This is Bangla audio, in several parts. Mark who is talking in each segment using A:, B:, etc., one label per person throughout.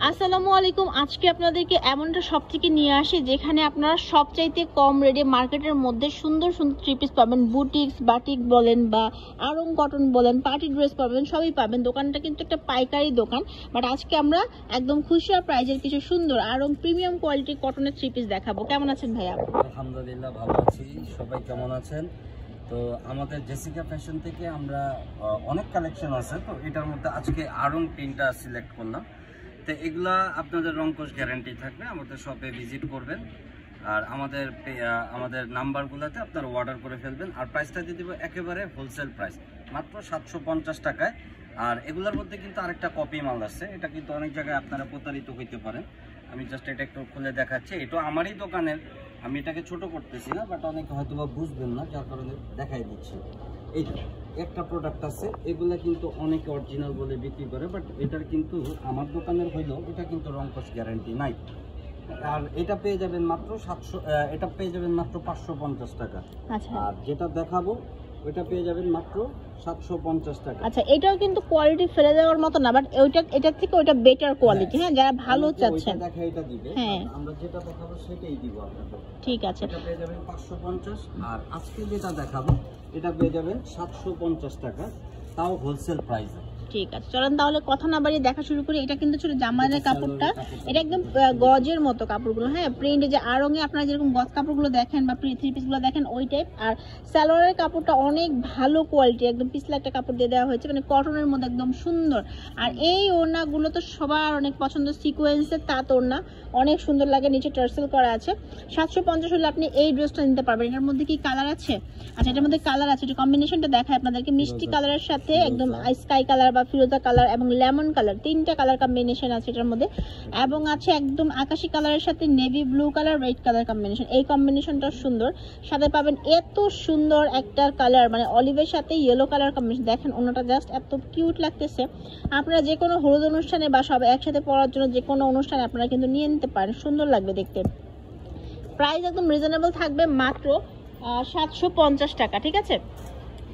A: আসসালামু আলাইকুম। আজকে আপনাদেরকে এমন একটা শপ থেকে নিয়ে আসি যেখানে আপনারা সবচাইতে কম রেটে মার্কেটের মধ্যে সুন্দর সুন্দর থ্রি পিস পাবেন। বুটিক্স বাটিক বলেন বা আরং কটন বলেন, পার্টি ড্রেস পাবেন, সবই পাবেন। দোকানটা কিন্তু একটা পাইকারি দোকান, বাট আজকে আমরা একদম খুচরা প্রাইজের কিছু সুন্দর আরং প্রিমিয়াম কোয়ালিটির কটনের থ্রি পিস দেখাবো। কেমন আছেন ভাইয়া?
B: আলহামদুলিল্লাহ ভালো আছি। সবাই কেমন আছেন? তো আমাদের জেসিকা ফ্যাশন থেকে আমরা অনেক কালেকশন আছে, তো এটার মধ্যে আজকে আরং প্রিন্টটা সিলেক্ট করলাম। তো এগুলা আপনাদের রংকশ গ্যারান্টি থাকবে। আমাদের শপে ভিজিট করবেন আর আমাদের নাম্বারগুলোতে আপনারা অর্ডার করে ফেলবেন। আর প্রাইসটা দিয়ে দিব একেবারে হোলসেল প্রাইস, মাত্র 750 টাকায়। আর এগুলোর মধ্যে কিন্তু আরেকটা কপি মাল আছে, এটা কিন্তু অনেক জায়গায় আপনারা প্রতারিত হইতে পারেন। আমি জাস্ট এটা একটু খুলে দেখাচ্ছি। এটা আমারই দোকানের, আমি এটাকে ছোট করতেছি না, বাট অনেকে হয়তো বা বুঝবেন না, যার কারণে দেখাই দিচ্ছি। এই একটা প্রোডাক্ট আছে, এগুলা কিন্তু অনেকে অরিজিনাল বলে বিক্রি করে, বাট এটার কিন্তু আমার দোকানের হইলেও এটা কিন্তু রংকশ গ্যারান্টি নাই। আর এটা পেয়ে যাবেন মাত্র 550 টাকা।
A: আচ্ছা,
B: আর যেটা দেখাবো ওইটা পেয়ে যাবেন মাত্র 750 টাকা।
A: আচ্ছা, এটাও কিন্তু কোয়ালিটি ফেলে দেওয়ার মতো না, বাট এটার থেকে ওইটা বেটার কোয়ালিটি। হ্যাঁ, যারা ভালো চাচ্ছেন
B: দেখা এটা দিবে। আমরা যেটা দেখাবো সেটাই দিব আপনাদের।
A: ঠিক আছে,
B: এটা পেয়ে যাবেন 550। আর আজকে যেটা দেখাবো এটা পেয়ে যাবেন 750 টাকা, তাও হোলসেল প্রাইসে।
A: ঠিক আছে, চলেন তাহলে কথা না বাড়িয়ে দেখা শুরু করি। এটা কিন্তু ছিল জামাইয়ের কাপড়টা, এটা একদম গজের মতো কাপড়গুলো। হ্যাঁ, প্রিন্টে যে আরঙে আপনারা যেরকম গজ কাপড়গুলো দেখেন বা থ্রি পিসগুলো দেখেন ওই টাইপ। আর সালোয়ারের কাপড়টা অনেক ভালো কোয়ালিটি, একদম পিছলা একটা কাপড় দিয়ে দেওয়া হয়েছে, মানে কটনের মধ্যে একদম সুন্দর। আর এই ওড়নাগুলো তো সবার অনেক পছন্দ, সিকোয়েন্সের তাঁত ওড়না, অনেক সুন্দর লাগে, নিচে টার্সেল করা আছে। 750 হলে আপনি এই ড্রেসটা নিতে পারবেন। এটার মধ্যে কি কালার আছে? আচ্ছা, এটার মধ্যে কালার আছে, এটা কম্বিনেশনটা দেখায় আপনাদেরকে। মিষ্টি কালারের সাথে একদম স্কাই কালার বা ফিরোজা কালার এবং লেমন কালার, তিনটা কালার কম্বিনেশন আছে এটার মধ্যে। এবং আছে একদম আকাশি কালারের সাথে navy blue colour, red colour combination. এই কম্বিনেশনটা সুন্দর। সাথে পাবেন এত সুন্দর একটা কালার, মানে অলিভের সাথে ইয়েলো কালার কম্বিনেশন। দেখেন ওনাটা জাস্ট এত কিউট লাগতেছে। আপনারা যে কোনো হলুদ অনুষ্ঠানে বা সব একসাথে পরার জন্য যে কোনো অনুষ্ঠানে আপনারা কিন্তু নিয়ে নিতে পারেন, সুন্দর লাগবে দেখতে। প্রাইস একদম রিজনেবল থাকবে, মাত্র 750 টাকা। ঠিক আছে,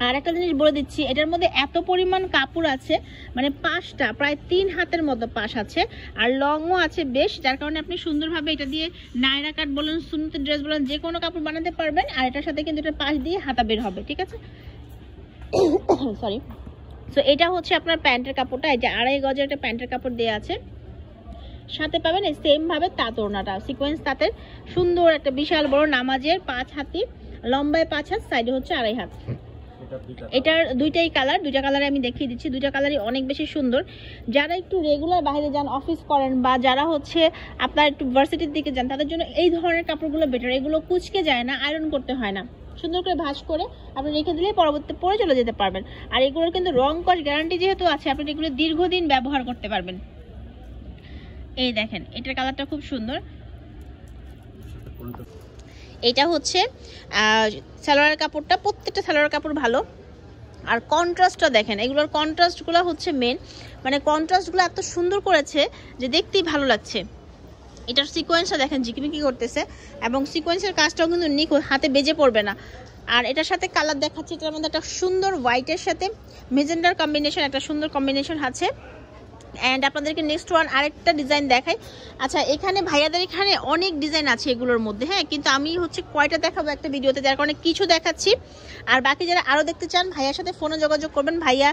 A: আর একটা জিনিস বলে দিচ্ছি, এটার মধ্যে এত পরিমাণ কাপড় আছে, মানে পাশটা প্রায় 3 হাতের মতো পাশ আছে, আর লংও আছে বেশ, যার কারণে আপনি সুন্দরভাবে এটা দিয়ে নায়রা কাট বলেন, সুন্নতি ড্রেস বলেন, যে কোনো কাপড় বানাতে পারবেন। আর এটার সাথে কিন্তু এটা পাশ দিয়ে হাতা বের হবে। ঠিক আছে, সরি। সো এটা হচ্ছে আপনার প্যান্টের কাপড়টা, এই যে 2.5 গজের একটা প্যান্টের কাপড় দেওয়া আছে। সাথে পাবেন এই সেম ভাবে তাঁত ওড়নাটা, সিকোয়েন্স তাঁতের সুন্দর একটা বিশাল বড় নামাজের 5 হাতি, লম্বায় 5 হাত, সাইডে হচ্ছে 2.5 হাত। এটার দুইটাই কালার, দুইটা কালারে আমি দেখিয়ে দিচ্ছি, দুইটা কালারই অনেক বেশি সুন্দর। যারা একটু রেগুলার বাইরে যান, অফিস করেন, বা যারা হচ্ছে আপনার একটু ভার্সিটির দিকে যান, তাদের জন্য এই ধরনের কাপড়গুলো বেটার। এগুলো কুচকে যায় না, আয়রন করতে হয় না, সুন্দর করে ভাঁজ করে আপনি রেখে দিলে পরবর্তীতে পরে চলে যেতে পারবেন। আর এগুলোর কিন্তু রং কস গ্যারান্টি যেহেতু আছে, আপনি এগুলো দীর্ঘদিন ব্যবহার করতে পারবেন। এই দেখেন, এটার কালারটা খুব সুন্দর। এটা হচ্ছে সালোয়ারের কাপড়টা, প্রত্যেকটা সালোয়ারের কাপড় ভালো। আর কন্ট্রাস্টটা দেখেন, এগুলোর কন্ট্রাস্টগুলো হচ্ছে মেন, মানে কন্ট্রাস্টগুলো এত সুন্দর করেছে যে দেখতেই ভালো লাগছে। এটার সিকোয়েন্সটা দেখেন ঝিকিমিকি করতেছে, এবং সিকোয়েন্সের কাজটাও কিন্তু নিখুঁত, হাতে বেজে পড়বে না। আর এটার সাথে কালার দেখাচ্ছি, এটার মধ্যে একটা সুন্দর হোয়াইটের সাথে মেজেন্ডার কম্বিনেশন, একটা সুন্দর কম্বিনেশন আছে। অ্যান্ড আপনাদেরকে নেক্সট ওয়ান আরেকটা ডিজাইন দেখাই। আচ্ছা, এখানে ভাইয়াদের এখানে অনেক ডিজাইন আছে এগুলোর মধ্যে। হ্যাঁ, কিন্তু আমি হচ্ছে কয়টা দেখাবো একটা ভিডিওতে, যার কারণে কিছু দেখাচ্ছি। আর বাকি যারা আরও দেখতে চান, ভাইয়ার সাথে ফোনে যোগাযোগ করবেন। ভাইয়া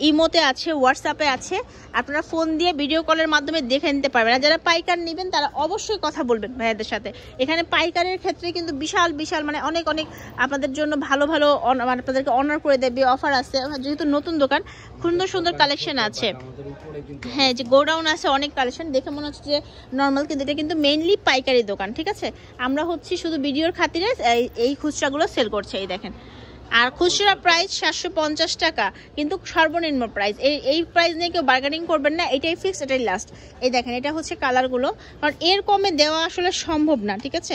A: ইমোতে আছে, হোয়াটসঅ্যাপে আছে, আপনারা ফোন দিয়ে ভিডিও কলের মাধ্যমে দেখে নিতে পারবেন। আর যারা পাইকার নেবেন তারা অবশ্যই কথা বলবেন ভাইয়াদের সাথে। এখানে পাইকারের ক্ষেত্রে কিন্তু বিশাল বিশাল, মানে অনেক অনেক আপনাদের জন্য ভালো ভালো, মানে আপনাদেরকে অনার করে দেবে, অফার আছে। যেহেতু নতুন দোকান, সুন্দর সুন্দর কালেকশন আছে। হ্যাঁ, যে গোডাউন আছে, অনেক কালেকশন, দেখে মনে হচ্ছে যে নর্মাল, কিন্তু এটা কিন্তু মেইনলি পাইকারি দোকান। ঠিক আছে, আমরা হচ্ছে শুধু ভিডিওর খাতিরে এই খুচরাগুলো সেল করছে, এই দেখেন। আর খুচরা প্রাইস 750 টাকা, কিন্তু সর্বনিম্ন প্রাইস। এই প্রাইস নিয়ে কেউ বার্গেনিং করবেন না, এটাই ফিক্স, এটাই লাস্ট। এই দেখেন, এটা হচ্ছে কালারগুলো, কারণ এর কমে দেওয়া আসলে সম্ভব না। ঠিক আছে,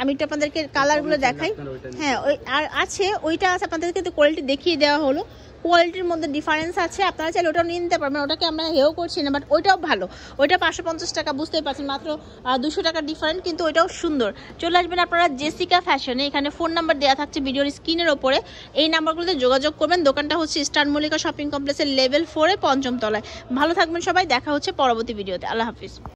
A: আমি একটু আপনাদেরকে কালারগুলো দেখাই। হ্যাঁ ওই আর আছে, ওইটা আছে, আপনাদেরকে তো কোয়ালিটি দেখিয়ে দেওয়া হলো। কোয়ালিটির মধ্যে ডিফারেন্স আছে, আপনারা চাইলে ওটাও নিয়ে নিতে পারবেন, ওটাকে আমরা হেও করছি না, বাট ওইটাও ভালো। ওইটা 550 টাকা, বুঝতেই পারছেন, মাত্র 200 টাকা ডিফারেন্ট, কিন্তু ওইটাও সুন্দর। চলে আসবেন আপনারা জেসিকা ফ্যাশনে, এখানে ফোন নাম্বার দেওয়া থাকছে ভিডিওর স্ক্রিনের ওপরে, এই নাম্বারগুলোতে যোগাযোগ করবেন। দোকানটা হচ্ছে স্টার মল্লিকা শপিং কমপ্লেক্সের লেভেল 4-এ 5ম তলায়। ভালো থাকবেন সবাই, দেখা হচ্ছে পরবর্তী ভিডিওতে। আল্লাহ হাফিজ।